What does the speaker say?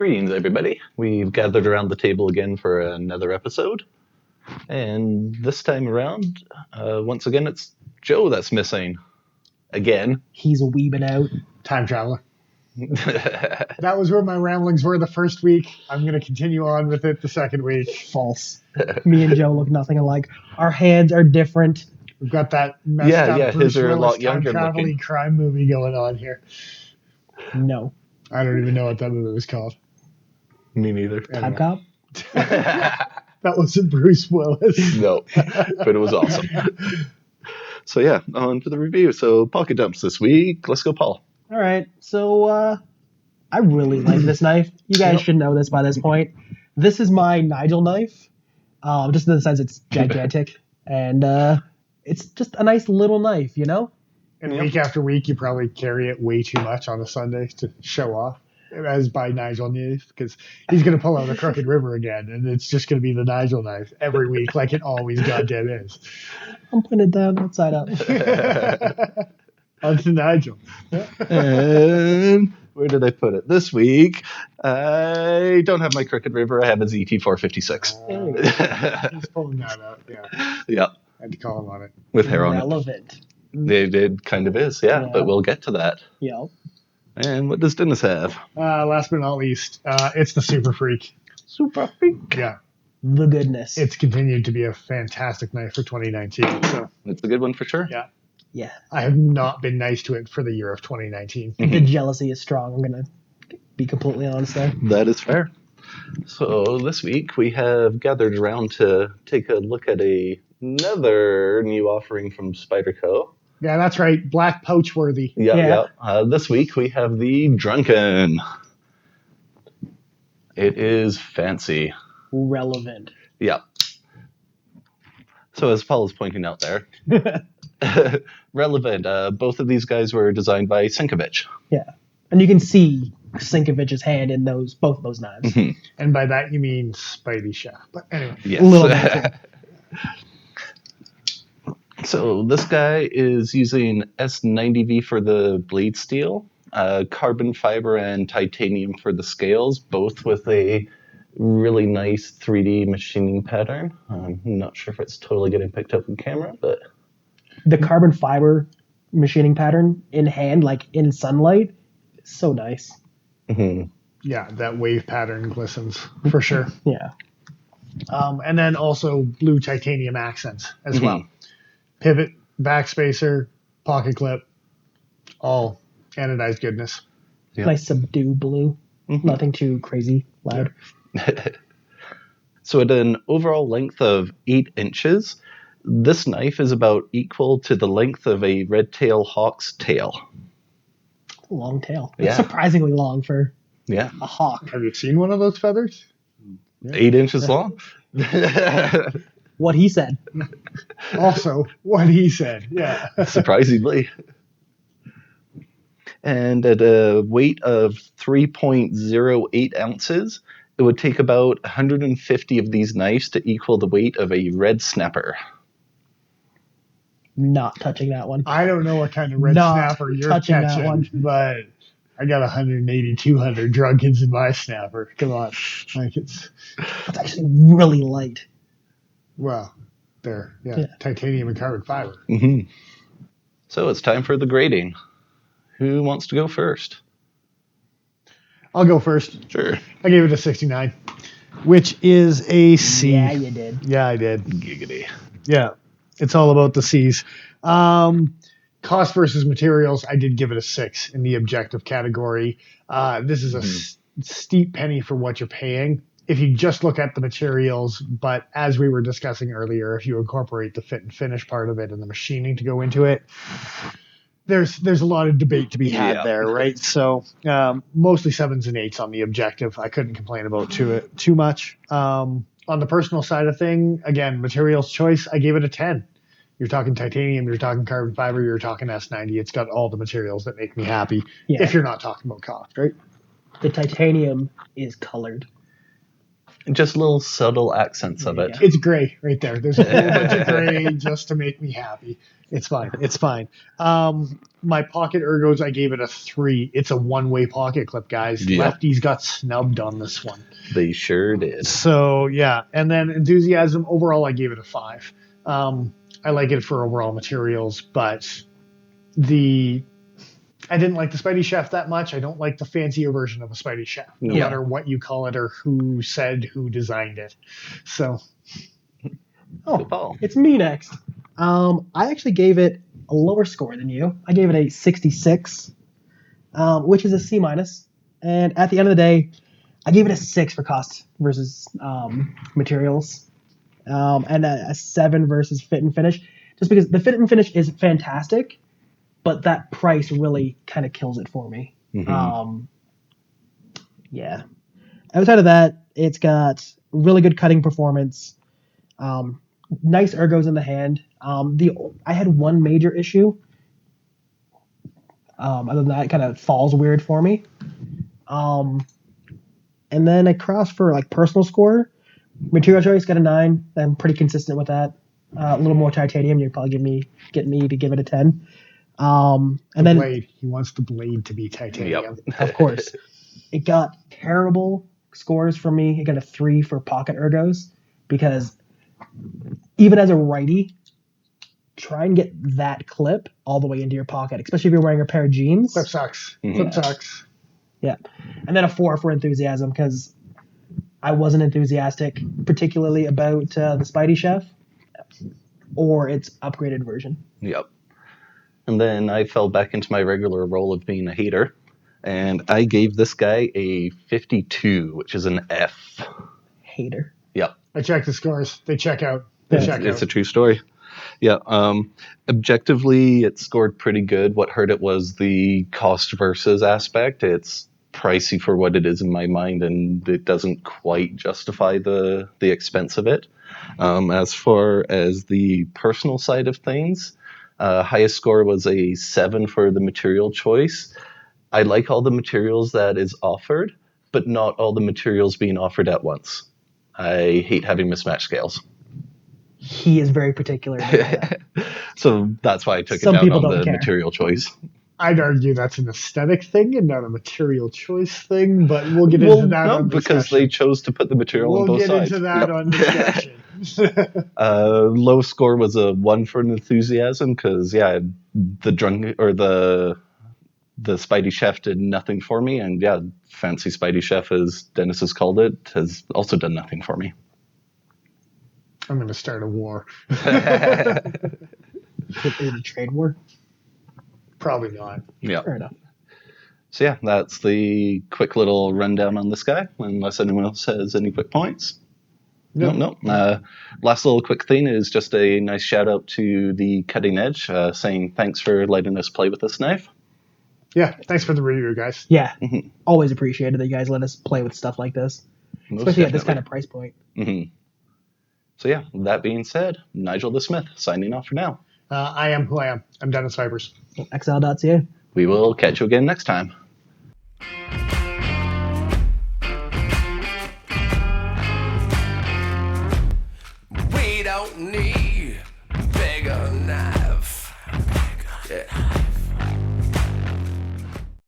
Greetings, everybody. We've gathered around the table again for another episode. And this time around, once again, it's Joe that's missing. Again. He's a wee bit out. Time traveler. That was where my ramblings were the first week. I'm going to continue on with it the second week. False. Me and Joe look nothing alike. Our hands are different. We've got that messed up Bruce his are a Willis lot younger time-traveling looking. crime movie going on here. No. I don't even know what that movie was called. Me neither. Time Cop? That wasn't Bruce Willis. No, but it was awesome. So yeah, on to the review. So pocket dumps this week. Let's go, Paul. All right. So I really like this knife. You guys should know this by this point. This is my Nigel knife. Just in the sense it's gigantic. And it's just a nice little knife, you know? And week after week, you probably carry it way too much on a Sunday to show off. As by Nigel knife, because he's going to pull out a Crooked River again, and it's just going to be the Nigel knife every week, like it always goddamn is. I'm putting it down outside up. On to Nigel. And where did I put it? This week, I don't have my Crooked River. I have a ZT456. He's pulling that out, yeah. Yeah. I had to call him on it. With hair on it. Relevant. It kind of is, yeah, but we'll get to that. Yeah. And what does Dennis have? Last but not least, it's the Super Freak. Super Freak. Yeah. The goodness. It's continued to be a fantastic knife for 2019. So It's a good one for sure. Yeah. Yeah. I have not been nice to it for the year of 2019. The jealousy is strong. I'm going to be completely honest there. That is fair. So this week we have gathered around to take a look at another new offering from Spyderco. Yeah, that's right. Black pouch worthy. Yeah. This week we have the Drunken. It is fancy. Relevant. Yeah. So as Paul is pointing out there, relevant. Both of these guys were designed by Sinkovich. Yeah. And you can see Sinkovich's hand in both of those knives. And by that you mean Spidey Shaft. But anyway. Yes. A little bit. So this guy is using S90V for the blade steel, carbon fiber and titanium for the scales, both with a really nice 3D machining pattern. I'm not sure if it's totally getting picked up in camera, but... The carbon fiber machining pattern in hand, like in sunlight, is so nice. Mm-hmm. Yeah, that wave pattern glistens for sure. Yeah. And then also blue titanium accents as well. Pivot, backspacer, pocket clip, all anodized goodness. Yeah. Nice subdued blue. Nothing too crazy loud. So at an overall length of 8 inches, this knife is about equal to the length of a red-tailed hawk's tail. Long tail. Yeah. It's surprisingly long for Yeah. a hawk. Have you seen one of those feathers? 8 inches long? What he said. Also, what he said. Yeah. Surprisingly. And at a weight of 3.08 ounces, it would take about 150 of these knives to equal the weight of a red snapper. Not touching that one. I don't know what kind of red Not snapper you're touching that catching, one. but I got 180, 200 drunkens in my snapper. Come on. Like it's, actually really light. well, there. Yeah. Yeah. Titanium and carbon fiber. Mm-hmm. So it's time for the grading. Who wants to go first? I'll go first. Sure. I gave it a 69, which is a C. Yeah, you did. Yeah, I did. Giggity. Yeah. It's all about the C's. Cost versus materials, I did give it a 6 in the objective category. This is a steep penny for what you're paying. If you just look at the materials, but as we were discussing earlier, if you incorporate the fit and finish part of it and the machining to go into it, there's a lot of debate to be had there, right? So mostly 7s and 8s on the objective. I couldn't complain about too much. On the personal side of thing, again, materials choice, I gave it a 10. You're talking titanium, you're talking carbon fiber, you're talking S90. It's got all the materials that make me happy if you're not talking about cost, right? The titanium is colored. Just little subtle accents of it. It's gray right there. There's a whole bunch of gray just to make me happy. It's fine. It's fine. My pocket ergos, I gave it a 3. It's a one-way pocket clip, guys. Yep. Lefties got snubbed on this one. They sure did. So yeah, and then enthusiasm overall, I gave it a 5. I like it for overall materials, but I didn't like the Spidey Chef that much. I don't like the fancier version of a Spidey Chef, no matter what you call it or who designed it. So, It's me next. I actually gave it a lower score than you. I gave it a 66, which is a C minus. And at the end of the day, I gave it a 6 for cost versus materials, and a 7 versus fit and finish. Just because the fit and finish is fantastic, but that price really kind of kills it for me. Yeah. Outside of that, it's got really good cutting performance, nice ergos in the hand. I had one major issue. Other than that, it kind of falls weird for me. And then across for like personal score, material choice got a 9. I'm pretty consistent with that. A little more titanium, you'd probably get me to give it a 10. And then blade. He wants the blade to be titanium. Yep. Of course, it got terrible scores from me. It got a 3 for pocket ergos because even as a righty, try and get that clip all the way into your pocket, especially if you're wearing a pair of jeans. Clip sucks. Clip sucks. Yeah. And then a 4 for enthusiasm because I wasn't enthusiastic particularly about the Spidey Chef or its upgraded version. Yep. And then I fell back into my regular role of being a hater, and I gave this guy a 52, which is an F. Hater. Yep. I checked the scores. They check out. It's a true story. Yeah. Objectively, it scored pretty good. What hurt it was the cost versus aspect. It's pricey for what it is in my mind, and it doesn't quite justify the expense of it. As far as the personal side of things, highest score was a 7 for the material choice. I like all the materials that is offered, but not all the materials being offered at once. I hate having mismatched scales. He is very particular about that. So that's why I took Some it down people on don't the care. material choice. I'd argue that's an aesthetic thing and not a material choice thing, but we'll get into that no, on because discussion. they chose to put the material on both sides. We'll get into that on discussion. Low score was a 1 for an enthusiasm because the drunk or the Spidey Chef did nothing for me, and fancy Spidey Chef, as Dennis has called it, has also done nothing for me. I'm going to start a war. Is it a trade war? Probably not. Yeah. Fair enough. So that's the quick little rundown on this guy, unless anyone else has any quick points. No. Last little quick thing is just a nice shout out to the Cutting Edge, saying thanks for letting us play with this knife. Yeah, thanks for the review, guys. Yeah, always appreciated that you guys let us play with stuff like this, especially at this kind of price point. Mm-hmm. So that being said, Nigel the Smith signing off for now. I am who I am. I'm Dennis Vipers. XL.ca. We will catch you again next time.